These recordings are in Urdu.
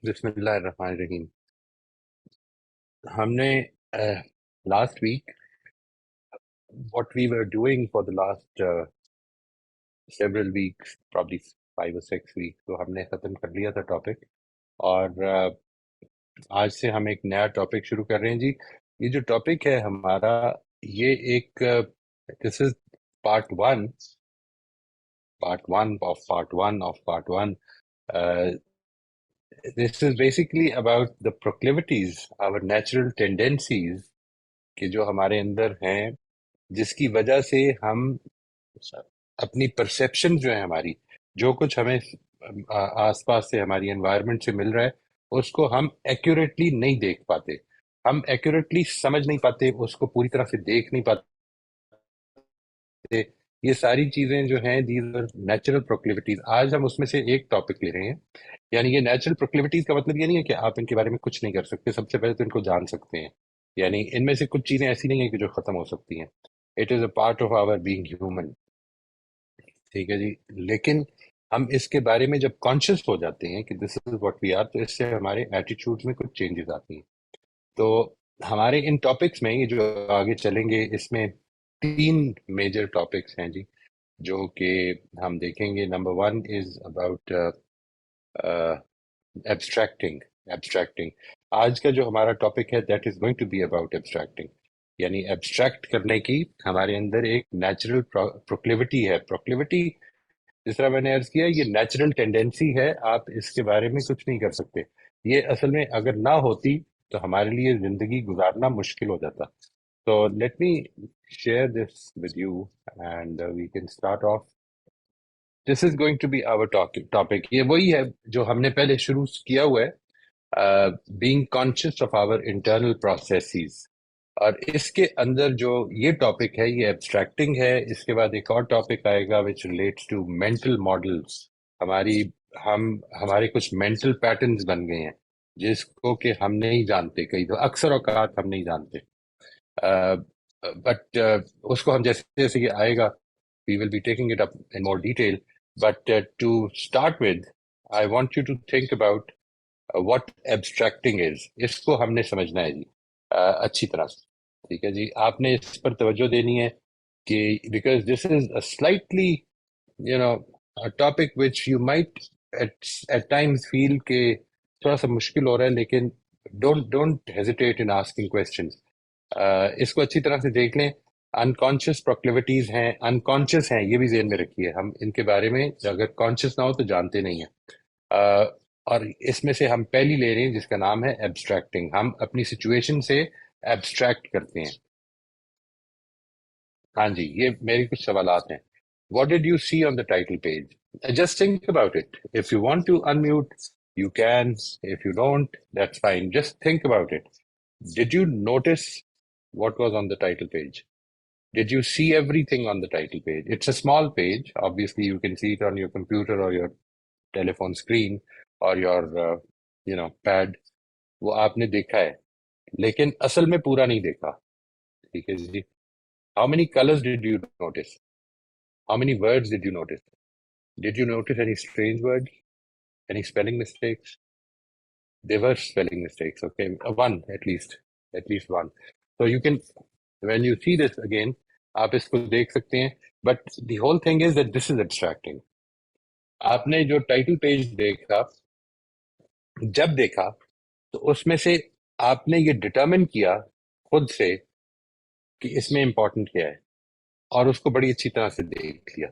بسم اللہ الرحمن الرحیم. ہم نے last week, what we were doing for the last several weeks, probably 5 or 6 weeks, تو ہم نے ختم کر لیا تھا ٹاپک. اور آج سے ہم ایک نیا ٹاپک شروع کر رہے ہیں جی. یہ جو ٹاپک ہے ہمارا، یہ ایک this is part one. This is basically about the proclivities, our natural tendencies کہ جو ہمارے اندر ہیں، جس کی وجہ سے ہم اپنی پرسیپشن جو ہے، ہماری جو کچھ ہمیں آس پاس سے، ہماری انوائرمنٹ سے مل رہا ہے، اس کو ہم ایکوریٹلی نہیں دیکھ پاتے، ہم ایکوریٹلی سمجھ نہیں پاتے، اس کو پوری طرح سے دیکھ نہیں پاتے. یہ ساری چیزیں جو ہیں دیز آر نیچرل پروکلیوٹیز. آج ہم اس میں سے ایک ٹاپک لے رہے ہیں. یعنی یہ نیچرل پروکلیوٹیز کا مطلب یہ نہیں ہے کہ آپ ان کے بارے میں کچھ نہیں کر سکتے، سب سے پہلے تو ان کو جان سکتے ہیں. یعنی ان میں سے کچھ چیزیں ایسی نہیں ہیں کہ جو ختم ہو سکتی ہیں. It is a part of our being human. ٹھیک ہے جی. لیکن ہم اس کے بارے میں جب کانشیس ہو جاتے ہیں کہ دس از واٹ وی آر، تو اس سے ہمارے ایٹیچیوڈ میں کچھ چینجز آتی ہیں. تو ہمارے ان ٹاپکس میں، یہ جو آگے چلیں گے، اس میں 3 میجر ٹاپکس ہیں جی جو کہ ہم دیکھیں گے. Number 1 is about abstracting. آج کا جو ہمارا ٹاپک ہے that is going to be about abstracting. یعنی ایبسٹریکٹ کرنے کی ہمارے اندر ایک نیچرل پروکلیوٹی ہے. پروکلیوٹی، جس طرح میں نے عرض کیا، یہ نیچرل ٹینڈنسی ہے، آپ اس کے بارے میں کچھ نہیں کر سکتے. یہ اصل میں اگر نہ ہوتی تو ہمارے لیے زندگی گزارنا مشکل ہو جاتا. تو let me share this with you and we can start off. This is going to be our topic. یہ وہی ہے جو ہم نے پہلے شروع کیا ہوا ہے، being conscious of our internal processes. اور اس کے اندر جو یہ ٹاپک ہے، یہ ایبسٹریکٹنگ ہے. اس کے بعد ایک اور ٹاپک آئے گا which relates to mental models. ہمارے کچھ مینٹل پیٹرنز بن گئے ہیں جس کو کہ ہم نہیں جانتے، کئی تو اکثر اوقات ہم نہیں جانتے. بٹ اس کو ہم جیسے جیسے یہ آئے گا we will be taking it up in more detail. But to start with, I want you to think about what abstracting is. اس کو ہم نے سمجھنا ہے جی اچھی طرح سے. ٹھیک ہے جی. آپ نے اس پر توجہ دینی ہے کہ because this is a slightly, a topic which you might at times feel کہ تھوڑا سا مشکل ہو رہا ہے، لیکن don't hesitate in asking questions. اس کو اچھی طرح سے دیکھ لیں. انکانشیس پروکلیوٹیز ہیں، انکانشیس ہیں، یہ بھی ذہن میں رکھیے. ہم ان کے بارے میں اگر کانشیس نہ ہو تو جانتے نہیں ہیں. اور اس میں سے ہم پہلی لے رہے ہیں جس کا نام ہے ایبسٹریکٹنگ. ہم اپنی سچویشن سے ایبسٹریکٹ کرتے ہیں. ہاں جی، یہ میرے کچھ سوالات ہیں. What did you see on the title page? Just think about it. If you want to unmute you can, if you don't that's fine. Just think about it. Did you notice what was on the title page? Did you see everything on the title page? It's a small page. Obviously, you can see it on your computer or your telephone screen or your, pad. وہ آپ نے دیکھا ہے، لیکن اصل میں پورا نہیں دیکھا. ٹھیک ہے جی. How many colors did you notice? How many words did you notice? Did you notice any strange words? Any spelling mistakes? There were spelling mistakes, okay. One at least one. So you can, when you see this again, آپ اس کو دیکھ سکتے ہیں. But the whole thing is that this is abstracting. آپ نے جو ٹائٹل پیج دیکھا، جب دیکھا تو اس میں سے آپ نے یہ ڈٹرمن کیا خود سے کہ اس میں امپورٹنٹ کیا ہے، اور اس کو بڑی اچھی طرح سے دیکھ لیا.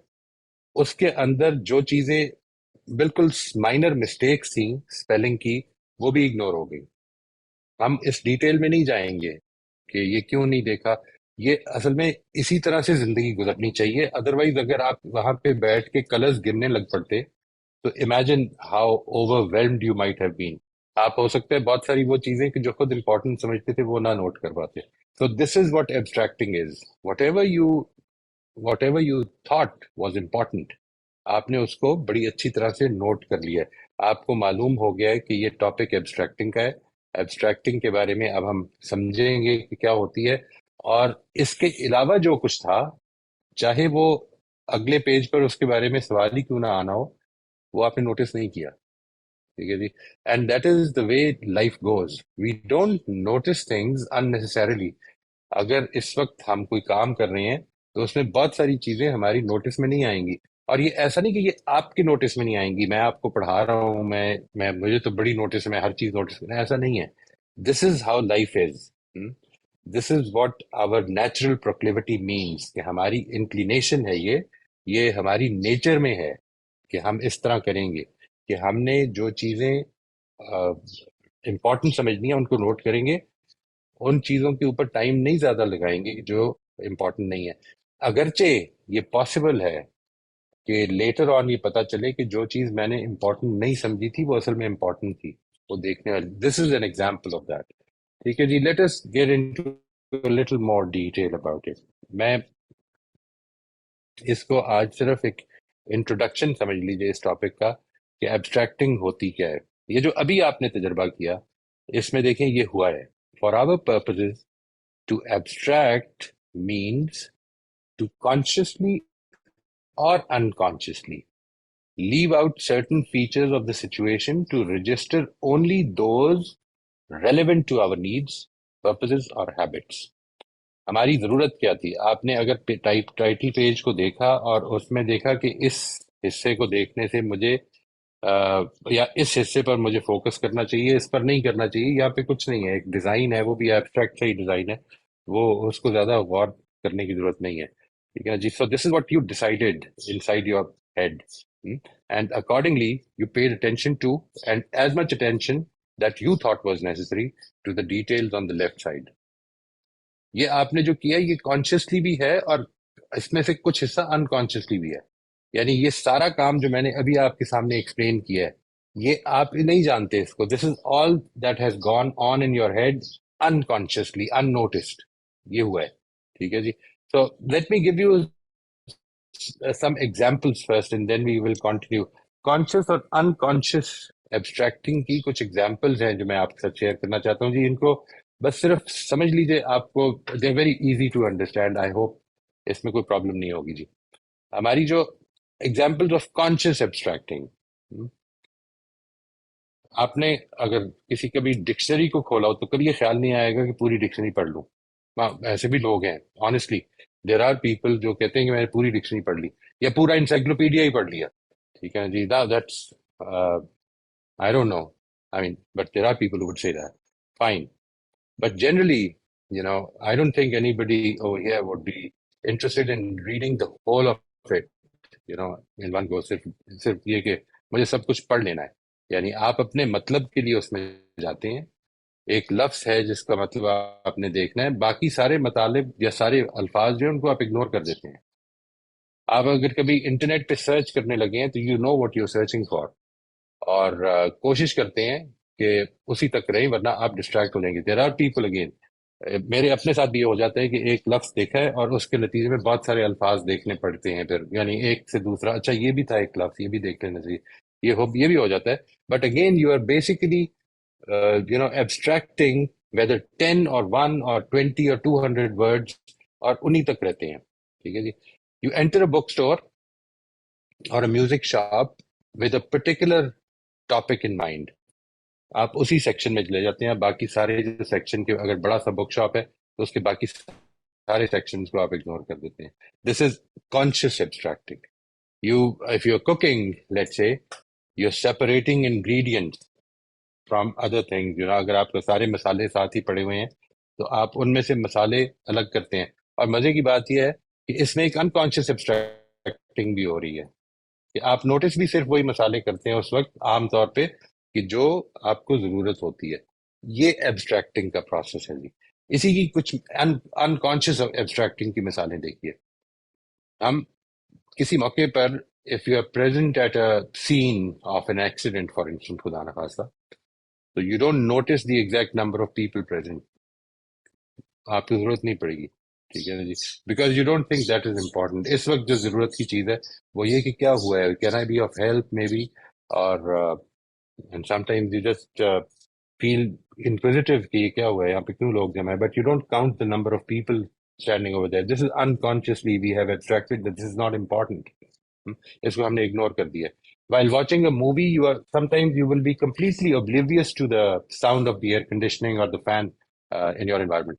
اس کے اندر جو چیزیں بالکل مائنر مسٹیکس تھیں اسپیلنگ کی، وہ بھی اگنور ہو گئی. ہم اس ڈیٹیل میں نہیں جائیں گے کہ یہ کیوں نہیں دیکھا. یہ اصل میں اسی طرح سے زندگی گزرنی چاہیے. ادروائز اگر آپ وہاں پہ بیٹھ کے کلرز گرنے لگ پڑتے تو imagine how over whelmed you might have been. آپ ہو سکتے ہیں بہت ساری وہ چیزیں کہ جو خود امپورٹنٹ سمجھتے تھے وہ نہ نوٹ کر پاتے. So this is what abstracting is. Whatever you thought was important, آپ نے اس کو بڑی اچھی طرح سے نوٹ کر لیا ہے. آپ کو معلوم ہو گیا ہے کہ یہ ٹاپک ایبسٹریکٹنگ کا ہے. ایبسٹریکٹنگ کے بارے میں اب ہم سمجھیں گے کہ کیا ہوتی ہے. اور اس کے علاوہ جو کچھ تھا، چاہے وہ اگلے پیج پر اس کے بارے میں سوال ہی کیوں نہ آنا ہو، وہ آپ نے نوٹس نہیں کیا. ٹھیک ہے جی. And that is the way life goes. We don't notice things unnecessarily. اگر اس وقت ہم کوئی کام کر رہے ہیں تو اس میں بہت ساری چیزیں ہماری نوٹس میں نہیں آئیں گی. اور یہ ایسا نہیں کہ یہ آپ کے نوٹس میں نہیں آئیں گی. میں آپ کو پڑھا رہا ہوں, میں مجھے تو بڑی نوٹس ہے, میں ہر چیز نوٹس کرنا, ایسا نہیں ہے. This is how life is. This is what our natural proclivity means, کہ ہماری انکلینیشن ہے, یہ ہماری نیچر میں ہے کہ ہم اس طرح کریں گے, کہ ہم نے جو چیزیں امپورٹنٹ سمجھنی ہیں ان کو نوٹ کریں گے, ان چیزوں کے اوپر ٹائم نہیں زیادہ لگائیں گے جو امپورٹنٹ نہیں ہے. اگرچہ یہ پاسبل ہے کہ لیٹر آن یہ پتا چلے کہ جو چیز میں نے امپورٹنٹ نہیں سمجھی تھی وہ اصل میں امپورٹنٹ تھی, وہ دیکھنے والی. This is an example of that. ٹھیک ہے جی. Let us get into little more detail about it. میں اس کو آج صرف ایک انٹروڈکشن سمجھ لیجیے اس ٹاپک کا, کہ ایبسٹریکٹنگ ہوتی کیا ہے. یہ جو ابھی آپ نے تجربہ کیا, اس میں دیکھیں یہ ہوا ہے. For our purposes to abstract means to consciously or unconsciously leave out certain features of the situation to register only those relevant to our needs, purposes or habits. ہماری ضرورت کیا تھی؟ آپ نے اگر ٹائٹل پیج کو دیکھا اور اس میں دیکھا کہ اس حصے کو دیکھنے سے مجھے یا اس حصے پر مجھے فوکس کرنا چاہیے, اس پر نہیں کرنا چاہیے, یہاں پہ کچھ نہیں ہے, ایک ڈیزائن ہے, وہ بھی ایبسٹریکٹ ہی ڈیزائن ہے, وہ اس کو زیادہ غور کرنے کی ضرورت نہیں ہے. ٹھیک ہے جی. So this is what you decided inside your head, and accordingly you paid attention to, and as much attention that you thought was necessary to the details on the left side. یہ آپ نے جو کیا یہ کانشیسلی بھی ہے, اور اس میں سے کچھ حصہ انکانشیسلی بھی ہے. یعنی یہ سارا کام جو میں نے ابھی آپ کے سامنے ایکسپلین کیا ہے, یہ آپ نہیں جانتے اس کو. This is all that has gone on in your head unconsciously, unnoticed, یہ ہوا ہے. ٹھیک ہے جی. So let me give you some examples first and then we will continue. Conscious اور انکانشیس ایبسٹریکٹنگ کی کچھ ایگزامپلس ہیں جو میں آپ کے ساتھ شیئر کرنا چاہتا ہوں جی. ان کو بس صرف سمجھ لیجئے, آپ کو they very easy to understand. I hope اس میں کوئی پرابلم نہیں ہوگی جی. ہماری جو ایگزامپل آف کانشیس ایبسٹریکٹنگ, آپ نے اگر کسی کبھی ڈکشنری کو کھولا ہو تو کبھی یہ خیال نہیں آئے گا کہ پوری ڈکشنری پڑھ لوں. ایسے بھی لوگ ہیں, آنےسٹلی دیر آر پیپل جو کہتے ہیں کہ میں نے پوری ڈکشنری پڑھ لی یا پورا انسائکلوپیڈیا ہی پڑھ لیا. ٹھیک ہے جی. That's I don't know, I mean, but there are people who would say that. Fine. But generally, I don't think anybody over here would be interested in reading the whole of it, in one go. صرف یہ کہ مجھے سب کچھ پڑھ لینا ہے. یعنی آپ اپنے مطلب کے لیے اس میں جاتے ہیں. ایک لفظ ہے جس کا مطلب آپ نے دیکھنا ہے, باقی سارے مطالب یا سارے الفاظ جو ہیں ان کو آپ اگنور کر دیتے ہیں. آپ اگر کبھی انٹرنیٹ پہ سرچ کرنے لگے ہیں تو you know what you searching for, اور کوشش کرتے ہیں کہ اسی تک رہیں, ورنہ آپ ڈسٹریکٹ ہو جائیں گے. دیر آر پیپل اگین, میرے اپنے ساتھ بھی یہ ہو جاتا ہے کہ ایک لفظ دیکھا ہے اور اس کے نتیجے میں بہت سارے الفاظ دیکھنے پڑتے ہیں پھر, یعنی ایک سے دوسرا, اچھا یہ بھی تھا ایک لفظ, یہ بھی دیکھ لینا چاہیے, یہ بھی ہو جاتا ہے. But again you are basically abstracting whether 10 اور 1 اور 20 اور 200 ورڈز, اور انہی تک رہتے ہیں. ٹھیک ہے جی. You enter a book store اور a music shop with a particular topic in mind, آپ اسی سیکشن میں چلے جاتے ہیں. باقی سارے جو سیکشن کے, اگر بڑا سا بک شاپ ہے تو اس کے باقی سارے سیکشنز کو آپ اگنور کر دیتے ہیں. دس از conscious ایبسٹریکٹنگ. if you're cooking, let's say, you're separating ingredients from other things. اگر آپ کو سارے مسالے ساتھ ہی پڑے ہوئے ہیں تو آپ ان میں سے مسالے الگ کرتے ہیں. اور مزے کی بات یہ ہے کہ اس میں ایک انکانشیس ایبسٹریکٹنگ بھی ہو رہی ہے, کہ آپ نوٹس بھی صرف وہی مسالے کرتے ہیں اس وقت عام طور پہ کہ جو آپ کو ضرورت ہوتی ہے. یہ ایبسٹریکٹنگ کا پروسیس ہے جی. اسی کی کچھ انکانشیس ایبسٹریکٹنگ کی مثالیں دیکھیے. ہم کسی موقع پر if you are present at a scene of an accident, for instance, خدا نخواستہ, so you don't notice the exact number of people present. آپ کو ضرورت نہیں پڑے گی. ٹھیک ہے نا جی. Because you don't think that is important. اس وقت جو ضرورت کی چیز ہے وہ یہ کہ کیا ہوا ہے, can I be of help maybe, اور and sometimes you just feel inquisitive کہ یہ کیا ہوا ہے, یہاں پہ کیوں لوگ جمع ہے, but you don't count the number of people standing over there. This is unconsciously we have abstracted that this is not important. اس کو ہم نے اگنور کر دیا. While watching a movie, sometimes you will be completely oblivious to the sound of the air conditioning or the fan in your environment.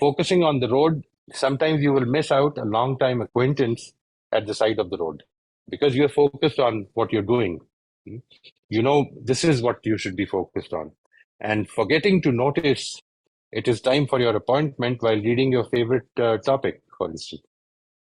Focusing on the road, sometimes you will miss out a long time acquaintance at the side of the road because you're focused on what you're doing. You know, this is what you should be focused on. And forgetting to notice it is time for your appointment while reading your favorite topic, for instance.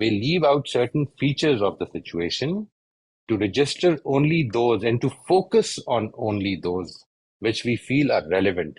we leave out certain features of the situation to register only those and to focus on only those which we feel are relevant.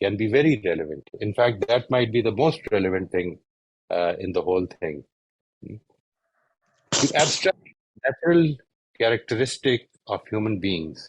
can be very relevant. In fact, that might be the most relevant thing in the whole thing. To abstract natural characteristic of human beings,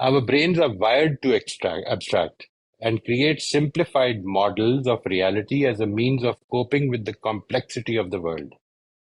Our brains are wired to abstract and create simplified models of reality as a means of coping with the complexity of the world.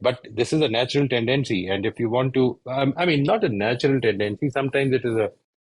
but this is a natural tendency, and if you want to, I mean, not a natural tendency, sometimes it is a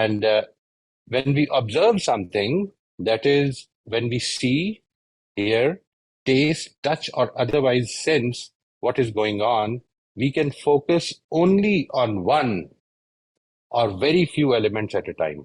And when we observe something, that is, when we see, hear, taste, touch, or otherwise sense what is going on, we can focus only on one or very few elements at a time.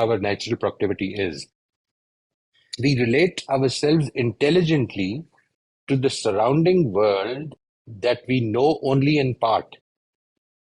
our natural proclivity is. We relate ourselves intelligently to the surrounding world that we know only in part.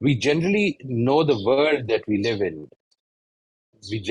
We generally know the world that we live in. We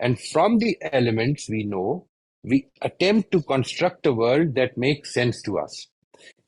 And from the elements we know, we attempt to construct a world that makes sense to us.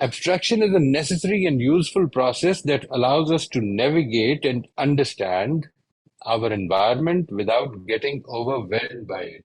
Abstraction is a necessary and useful process that allows us to navigate and understand our environment without getting overwhelmed by it.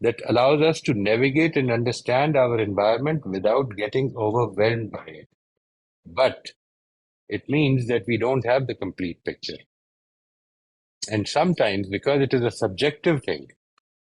that allows us to navigate and understand our environment without getting overwhelmed by it. But it means that we don't have the complete picture. And sometimes, because it is a subjective thing,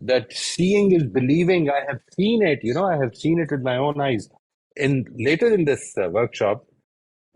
that seeing is believing. I have seen it, I have seen it with my own eyes. In later in this workshop,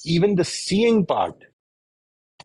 even the seeing part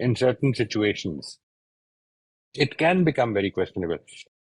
in certain situations. It can become very questionable.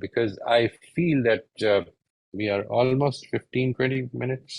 because I feel that we are almost 15-20 minutes,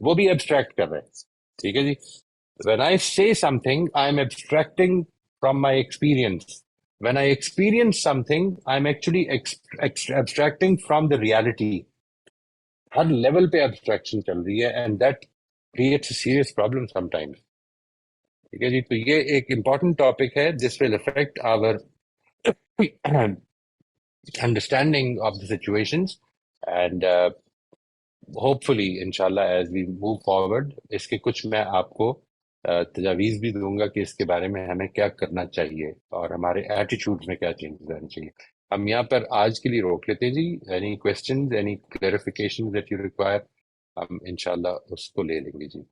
وہ بھی ایبسٹریکٹ کر رہے ہیں. ٹھیک ہے جی. When I say something, I'm abstracting from my experience. When I experience something, I'm actually abstracting from the reality. Hare level پہ abstraction چل رہی ہے, and that creates a serious problem sometimes. ٹھیک ہے جی. تو یہ ایک important topic ہے. This will affect our understanding of the situations, and hopefully inshallah as we move forward اس کے کچھ میں آپ کو تجاویز بھی دوں گا کہ اس کے بارے میں ہمیں کیا کرنا چاہیے اور ہمارے ایٹیٹیوڈ میں کیا چینجز آنے چاہیے. ہم یہاں پر آج کے لیے روک لیتے ہیں جی. Any questions, any clarification that you require, ہم انشاءاللہ اس کو لے لیں گے جی.